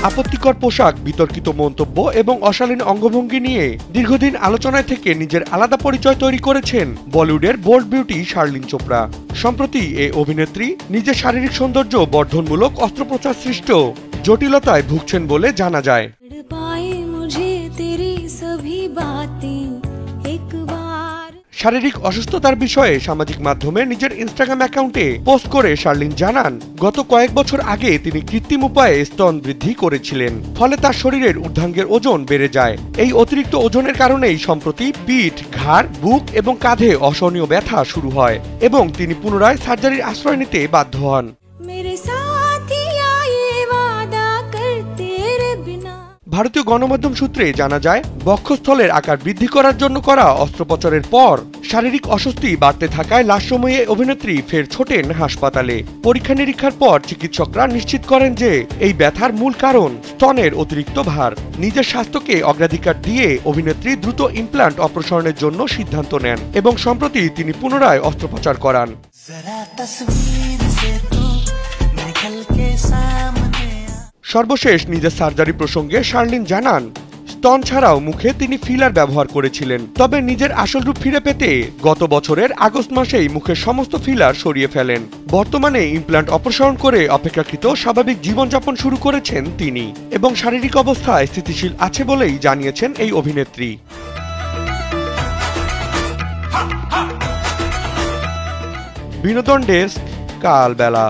আপত্তিকর পোশাক, বিতর্কিত মন্তব্য এবং অশালীন অঙ্গভঙ্গি নিয়ে দীর্ঘদিন আলোচনায় থেকে নিজের আলাদা পরিচয় তৈরি করেছেন বলিউডের বোল্ড বিউটি শার্লিন চোপড়া। সম্প্রতি এই অভিনেত্রী নিজের শারীরিক সৌন্দর্য বর্ধনমূলক অস্ত্রোপচার সৃষ্ট জটিলতায় ভুগছেন বলে জানা যায়। শারীরিক অসুস্থতার বিষয়ে সামাজিক মাধ্যমে নিজের ইনস্টাগ্রাম অ্যাকাউন্টে পোস্ট করে শার্লিন জানান, গত কয়েক বছর আগে তিনি কৃত্রিম উপায়ে স্তন বৃদ্ধি করেছিলেন, ফলে তার শরীরের ঊর্ধ্বাঙ্গের ওজন বেড়ে যায়। এই অতিরিক্ত ওজনের কারণেই সম্প্রতি পিঠ, ঘাড়, বুক এবং কাঁধে অসহনীয় ব্যথা শুরু হয় এবং তিনি পুনরায় সার্জারির আশ্রয় নিতে বাধ্য হন। ভারতীয় গণমাধ্যম সূত্রে জানা যায়, বক্ষস্থলের আকার বৃদ্ধি করার জন্য করা অস্ত্রোপচারের পর শারীরিক অস্বস্তি বাড়তে থাকায় লাস্ট সময়ে অভিনেত্রী ফের ছোটেন হাসপাতালে। পরীক্ষা নিরীক্ষার পর চিকিৎসকরা নিশ্চিত করেন যে এই ব্যথার মূল কারণ স্তনের অতিরিক্ত ভার। নিজের স্বাস্থ্যকে অগ্রাধিকার দিয়ে অভিনেত্রী দ্রুত ইমপ্ল্যান্ট অপারেশনের জন্য সিদ্ধান্ত নেন এবং সম্প্রতি তিনি পুনরায় অস্ত্রোপচার করান। সর্বশেষ নিজের সার্জারি প্রসঙ্গে শার্লিন জানান, স্তন ছাড়াও মুখে তিনি ফিলার ব্যবহার করেছিলেন, তবে নিজের আসল রূপ ফিরে পেতে গত বছরের আগস্ট মাসেই মুখের সমস্ত ফিলার সরিয়ে ফেলেন। বর্তমানে ইমপ্ল্যান্ট অপারেশন করে অপেক্ষাকৃত স্বাভাবিক জীবনযাপন শুরু করেছেন তিনি এবং শারীরিক অবস্থায় স্থিতিশীল আছে বলেই জানিয়েছেন এই অভিনেত্রী। বিনোদন ডেস্ক, কালবেলা।